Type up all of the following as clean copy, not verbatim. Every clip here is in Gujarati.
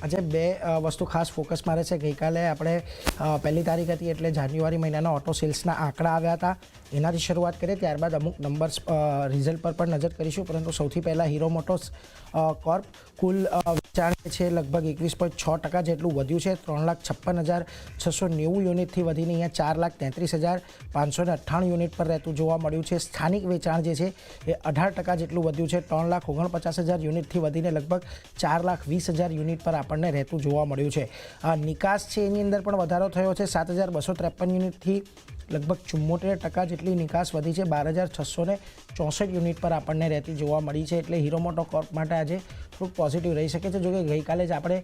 આજે બે વસ્તુ ખાસ ફોકસ મારે છે। ગઈકાલે આપણે પહેલી તારીખ હતી એટલે જાન્યુઆરી મહિનાના ઓટો સેલ્સના આંકડા આવ્યા હતા, એનાથી શરૂઆત કરીએ, ત્યારબાદ અમુક નંબર્સ રિઝલ્ટ પર પણ નજર કરીશું। પરંતુ સૌથી પહેલાં હીરો મોટર્સ કોર્પ કુલ વેચાણ છે લગભગ 21.6% જેટલું વધ્યું છે। 3,56,690 યુનિટથી વધીને અહીંયા 4,33,598 યુનિટ પર રહેતું જોવા મળ્યું છે। સ્થાનિક વેચાણ જે છે એ 18% જેટલું વધ્યું છે। 3,49,000 યુનિટથી વધીને લગભગ 4,20,000 યુનિટ પર આપણને રહેતું જોવા મળ્યું છે। નિકાસ છે એની અંદર પણ વધારો થયો છે। 7,253 યુનિટથી લગભગ 74% જેટલી નિકાસ વધી છે। 12,664 યુનિટ પર આપણને રહેતી જોવા મળી છે। એટલે હીરો મોટો કોર્પ માટે આજે થોડુંક પોઝિટિવ રહી શકે છે। જોકે ગઈકાલે જ આપણે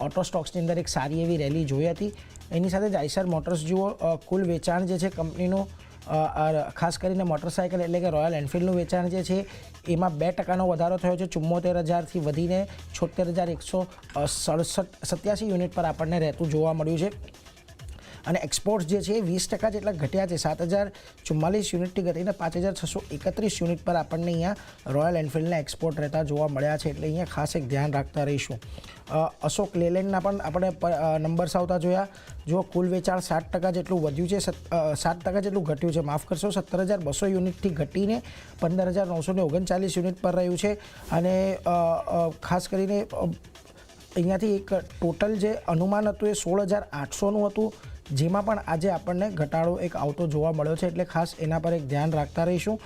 ઓટો સ્ટોક્સની અંદર એક સારી એવી રેલી જોઈ હતી। એની સાથે જ આઈસર મોટર્સ જુઓ, કુલ વેચાણ જે છે કંપનીનું ખાસ કરીને મોટરસાઇકલ એટલે કે રોયલ એનફિલ્ડનું વેચાણ જે છે એમાં 2%નો વધારો થયો છે। 74,000થી વધીને 76,187 યુનિટ પર આપણને રહેતું જોવા મળ્યું છે। અને એક્સપોર્ટ્સ જે છે 20% જેટલા ઘટ્યા છે। 7,044 યુનિટથી ઘટીને 5,631 યુનિટ પર આપણને અહીંયા રોયલ એનફિલ્ડના એક્સપોર્ટ રહેતા જોવા મળ્યા છે। એટલે અહીંયા ખાસ એક ધ્યાન રાખતા રહીશું। અશોક લેલેન્ડના પણ આપણે નંબર્સ આવતા જોયા। જો કુલ વેચાણ 7% જેટલું વધ્યું છે, 7% જેટલું ઘટ્યું છે, માફ કરશો, 17,200 યુનિટથી ઘટીને 15,939 યુનિટ પર રહ્યું છે। અને ખાસ કરીને અહીંયાથી એક ટોટલ જે અનુમાન હતું એ 16,800નું હતું, જેમાં પણ આજે આપણને ઘટાડો એક આવતો જોવા મળ્યો છે। એટલે ખાસ એના પર એક ધ્યાન રાખતા રહીશું।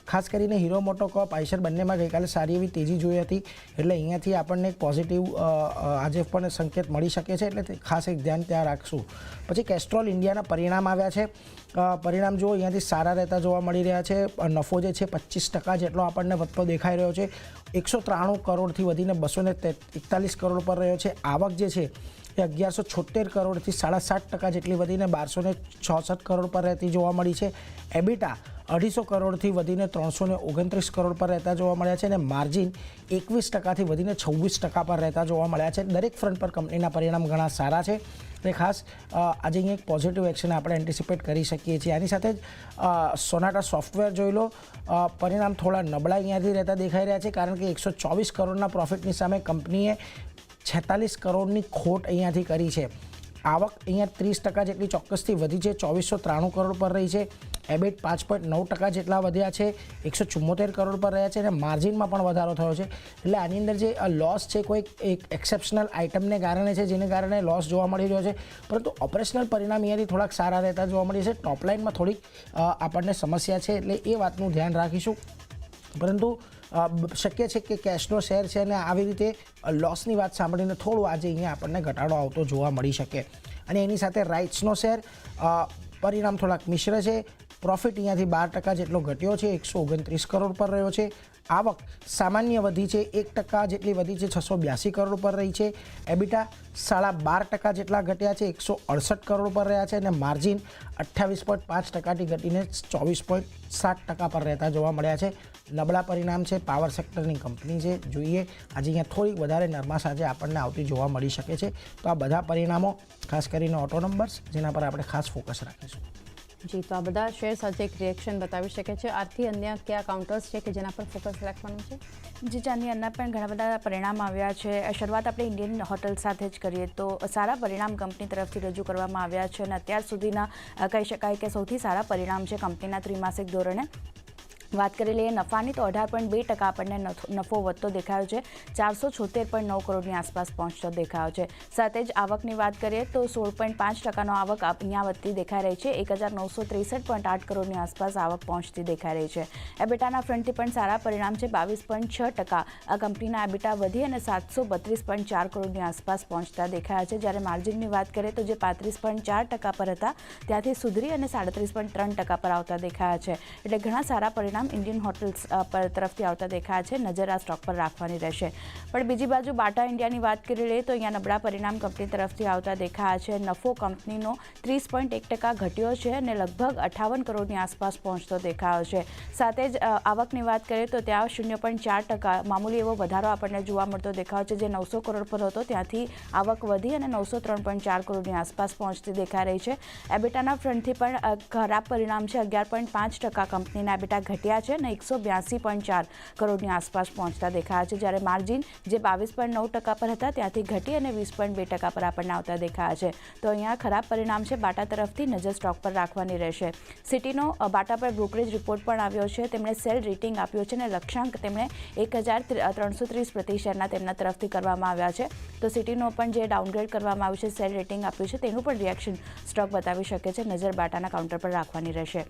ખાસ કરીને હીરો મોટો કોર્પ આઈસર બંનેમાં ગઈકાલે સારી એવી તેજી જોઈ હતી, એટલે અહીંયાથી આપણને એક પોઝિટિવ આજે પણ સંકેત મળી શકે છે। એટલે ખાસ એક ધ્યાન ત્યાં રાખશું। પછી કેસ્ટ્રોલ ઇન્ડિયાના પરિણામ આવ્યા છે। પરિણામ જુઓ, અહીંયાથી સારા રહેતા જોવા મળી રહ્યા છે। નફો જે છે 25% જેટલો આપણને વધતો દેખાઈ રહ્યો છે। 193 કરોડથી વધીને 241 કરોડ પર રહ્યો છે। આવક જે છે એ 1,176 કરોડથી 7.5% જેટલી વધીને 1,266 કરોડ પર રહેતી જોવા મળી છે। એબિટા 250 કરોડથી વધીને 329 કરોડ પર રહેતા જોવા મળ્યા છે। અને માર્જિન 21%થી વધીને 26% પર રહેતા જોવા મળ્યા છે। દરેક ફ્રન્ટ પર કંપનીના પરિણામ ઘણા સારા છે, એટલે ખાસ આજે અહીંયા એક પોઝિટિવ એક્શન આપણે એન્ટિસિપેટ કરી શકીએ છીએ। આની સાથે જ સોનાટા સોફ્ટવેર જોઈ લો, પરિણામ થોડા નબળા અહીંયાથી રહેતા દેખાઈ રહ્યા છે, કારણ કે 124 કરોડના પ્રોફિટની સામે કંપનીએ 46 કરોડની ખોટ અહીંયાથી કરી છે। આવક અહીંયા 30% જેટલી ચોક્કસથી વધી છે, 2,493 કરોડ પર રહી છે। એબિટ 5.9% જેટલા વધ્યા છે, 174 કરોડ પર રહ્યા છે। અને માર્જિનમાં પણ વધારો થયો છે। એટલે આની અંદર જે લોસ છે કોઈ એક એક્સેપ્શનલ આઇટમને કારણે છે, જેને કારણે લોસ જોવા મળી રહ્યો છે, પરંતુ ઓપરેશનલ પરિણામ અહીંયાથી થોડાક સારા રહેતા જોવા મળે છે। ટોપલાઇનમાં થોડીક આપણને સમસ્યા છે, એટલે એ વાતનું ધ્યાન રાખીશું। પરંતુ શક્ય છે કે કેશનો શેર છે અને આવી રીતે લોસની વાત સાંભળીને થોડું આજે અહીંયા આપણને ઘટાડો આવતો જોવા મળી શકે। અને એની સાથે રાઇટ્સનો શેર પરિણામ થોડાક મિશ્ર છે। પ્રોફિટ અહીંયાથી 12% જેટલો ઘટ્યો છે, 129 કરોડ પર રહ્યો છે। આવક સામાન્ય વધી છે, 1% જેટલી વધી છે, 682 કરોડ પર રહી છે। એબિટા 12.5% જેટલા ઘટ્યા છે, 168 કરોડ પર રહ્યા છે। અને માર્જિન 28.5%થી ઘટીને 24.7% પર રહેતા જોવા મળ્યા છે। નબળા પરિણામ છે, પાવર સેક્ટરની કંપની છે, જોઈએ આજે અહીંયા થોડીક વધારે નરમાશ આજે આપણને આવતી જોવા મળી શકે છે। તો આ બધા પરિણામો ખાસ કરીને ઓટો નંબર્સ, જેના પર આપણે ખાસ ફોકસ રાખીશું। જી, તો આ બધા શેર સાથે એક રિએક્શન બતાવી શકે છે। આથી અન્ય કયા કાઉન્ટર્સ છે કે જેના પર ફોકસ રાખવાનું છે? જી ચાંદી, અન્ય પણ ઘણા બધા પરિણામ આવ્યા છે। શરૂઆત આપણે ઇન્ડિયન હોટલ સાથે જ કરીએ તો સારા પરિણામ કંપની તરફથી રજૂ કરવામાં આવ્યા છે, અને અત્યાર સુધીના કહી શકાય કે સૌથી સારા પરિણામ છે કંપનીના ત્રિમાસિક ધોરણે। વાત કરી લઈએ નફાની, તો 18.2% આપણને નફો વધતો દેખાયો છે, 476.9 કરોડની આસપાસ પહોંચતો દેખાયો છે। સાથે જ આવકની વાત કરીએ તો 16.5%નો આવક અહીંયા વધતી દેખાઈ રહી છે, 1,963.8 કરોડની આસપાસ આવક પહોંચતી દેખાઈ રહી છે। એબિટાના ફ્રન્ટથી પણ સારા પરિણામ છે, 22.6% આ કંપનીના એબિટા વધી અને 732.4 કરોડની આસપાસ પહોંચતા દેખાયા છે। જ્યારે માર્જિનની વાત કરીએ તો જે 35.4% પર હતા ત્યાંથી સુધરી અને 37.3% પર આવતા દેખાયા છે। એટલે ઘણા સારા પરિણામ ઇન્ડિયન હોટલ્સ પર તરફથી આવતા દેખાયા છે। નજર આ સ્ટોક પર રાખવાની રહેશે। પણ બીજી બાજુ બાટા ઇન્ડિયાની વાત કરી લઈએ તો અહીંયા નબળા પરિણામ કંપની તરફથી આવતા દેખાયા છે। નફો કંપનીનો 30.1% ઘટ્યો છે અને લગભગ 58 કરોડની આસપાસ પહોંચતો દેખાયો છે। સાથે જ આવકની વાત કરીએ તો ત્યાં 0.4% મામૂલી એવો વધારો આપણને જોવા મળતો દેખાયો છે, જે 900 કરોડ પર હતો ત્યાંથી આવક વધી અને 903.4 કરોડની આસપાસ પહોંચતી દેખાઈ રહી છે। એબિટાના ફ્રન્ટથી પણ ખરાબ પરિણામ છે, 11.5% કંપનીના એબિટા ઘટ્યા ઘટ્યા છે અને 182.4 કરોડની આસપાસ પહોંચતા દેખાયા છે, જ્યારે માર્જિન જે 22.9% પર હતા ત્યાંથી ઘટી અને 20.2% પર આપણને આવતા દેખાયા છે. તો અહીંયા ખરાબ પરિણામ છે બાટા તરફથી, નજર સ્ટોક પર રાખવાની રહેશે. સિટીનો બાટા પર બ્રોકરેજ રિપોર્ટ પણ આવ્યો છે, તેમણે સેલ રેટિંગ આપ્યો છે અને લક્ષ્યાંક તેમણે 1330 પ્રતિ શેરના તેમના તરફથી કરવામાં આવ્યા છે. તો સિટીનો પણ જે ડાઉનગ્રેડ કરવામાં આવ્યું છે, સેલ રેટિંગ આપ્યું છે, તેનું પણ રિએક્શન સ્ટોક બતાવી શકે છે. નજર બાટાના કાઉન્ટર પર રાખવાની રહેશે.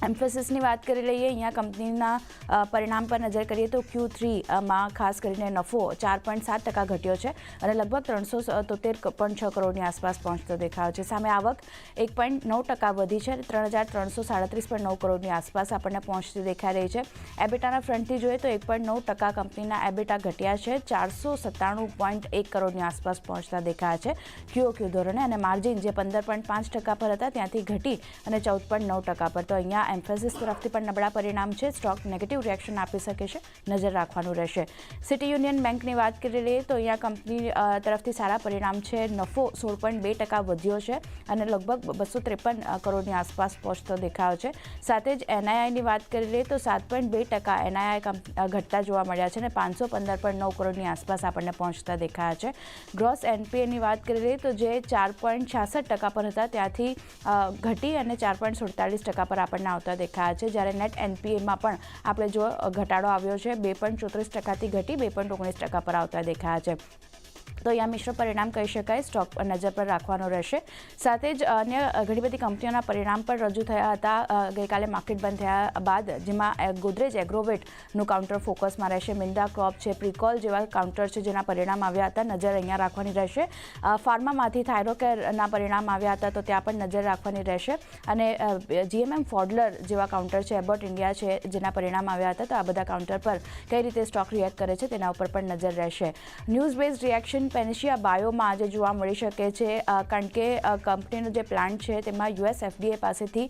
એમ્ફેસિસની વાત કરી લઈએ, અહીંયા કંપનીના પરિણામ પર નજર કરીએ તો Q3માં ખાસ કરીને નફો 4.7% ઘટ્યો છે અને લગભગ 373.6 કરોડની આસપાસ પહોંચતો દેખાયો છે. સામે આવક 1.9% વધી છે, 3337.9 કરોડની આસપાસ આપણને પહોંચતી દેખાઈ રહી છે. એબિટાના ફ્રન્ટથી જોઈએ તો 1.9% કંપનીના એબિટા ઘટ્યા છે, 497.1 કરોડની આસપાસ પહોંચતા દેખાયા છે QOQ ધોરણે, અને માર્જિન જે 15.5% પર હતા ત્યાંથી ઘટી અને 14.9% પર. તો અહીંયા એમ્ફેસિસ તરફથી પણ નબળા પરિણામ છે, સ્ટોક નેગેટિવ રિએક્શન આપી શકે છે, નજર રાખવાનું રહેશે. સિટી યુનિયન બેંકની વાત કરી લઈએ તો અહીંયા કંપની તરફથી સારા પરિણામ છે, નફો 16.2% વધ્યો છે અને લગભગ 253 કરોડની આસપાસ પહોંચતો દેખાયો છે. સાથે જ NIIની વાત કરી લઈએ તો 7.2% NII ઘટતા જોવા મળ્યા છે અને 515.9 કરોડની આસપાસ આપણને પહોંચતા દેખાયા છે. ગ્રોસ NPAની વાત કરી લઈએ તો જે 4.66% પર હતા ત્યાંથી ઘટી અને 4.47% પર આપણને આવતા દેખાયા છે, જ્યારે નેટ NPAમાં પણ આપણે જો ઘટાડો આવ્યો છે, 2.34%થી ઘટી 2.19% પર આવતા દેખાયા છે. તો અહીંયા મિશ્ર પરિણામ કહી શકાય, સ્ટોક પર નજર પર રાખવાનો રહેશે. સાથે જ અન્ય ઘણી બધી કંપનીઓના પરિણામ પણ રજૂ થયા હતા ગઈકાલે માર્કેટ બંધ થયા બાદ, જેમાં ગોદરેજ એગ્રોવેટનું કાઉન્ટર ફોકસમાં રહેશે. મિન્ડા ક્રોપ છે, પ્રિકોલ જેવા કાઉન્ટર છે જેના પરિણામ આવ્યા હતા, નજર અહીંયા રાખવાની રહેશે. ફાર્મામાંથી થાઇરોકેરના પરિણામ આવ્યા હતા તો ત્યાં પણ નજર રાખવાની રહેશે. અને GMM ફોડલર જેવા કાઉન્ટર છે, એબોટ ઇન્ડિયા છે જેના પરિણામ આવ્યા હતા, તો આ બધા કાઉન્ટર પર કઈ રીતે સ્ટોક રિએક્ટ કરે છે તેના ઉપર પણ નજર રહેશે. ન્યૂઝ બેઝ રિએક્શન પેનેશિયા બાયોમાં આજે જોવા મળી શકે છે, કારણ કે કંપનીનો જે પ્લાન્ટ છે તેમાં US FDA પાસેથી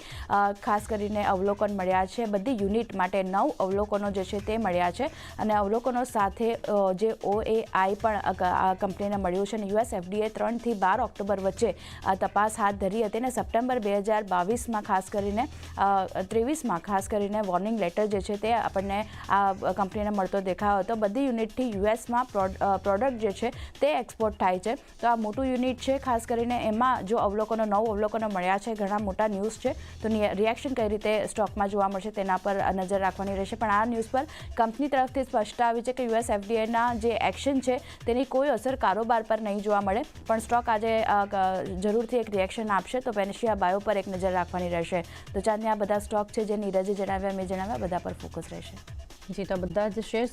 ખાસ કરીને અવલોકન મળ્યા છે. બધી યુનિટ માટે 9 અવલોકનો જે છે તે મળ્યા છે અને અવલોકનો સાથે જે OAI પણ આ કંપનીને મળ્યું છે અને US FDA 3 થી 12 ઓક્ટોબર વચ્ચે તપાસ હાથ ધરી હતી અને સપ્ટેમ્બર 2022માં ખાસ કરીને 23માં ખાસ કરીને વોર્નિંગ લેટર જે છે તે આપણને આ કંપનીને મળતો દેખાયો હતો. બધી યુનિટથી યુએસમાં પ્રોડક્ટ જે છે તે એક્સપોર્ટ થાય છે, તો આ મોટું યુનિટ છે. ખાસ કરીને એમાં જો અવલોકનો 9 અવલોકનો મળ્યા છે, ઘણા મોટા ન્યૂઝ છે, તો રિએક્શન કઈ રીતે સ્ટોકમાં જોવા મળશે તેના પર નજર રાખવાની રહેશે. પણ આ ન્યૂઝ પર કંપની તરફથી સ્પષ્ટતા આવી છે કે US FDAના જે એક્શન છે તેની કોઈ અસર કારોબાર પર નહીં જોવા મળે, પણ સ્ટોક આજે જરૂરથી એક રિએક્શન આપશે, તો પેનેશિયા બાયો પર એક નજર રાખવાની રહેશે. તો ચાંદની આ બધા સ્ટોક છે જે નીરજે જણાવ્યા, મેં જણાવ્યા, બધા પર ફોકસ રહેશે. જી, તો બધા જ શેર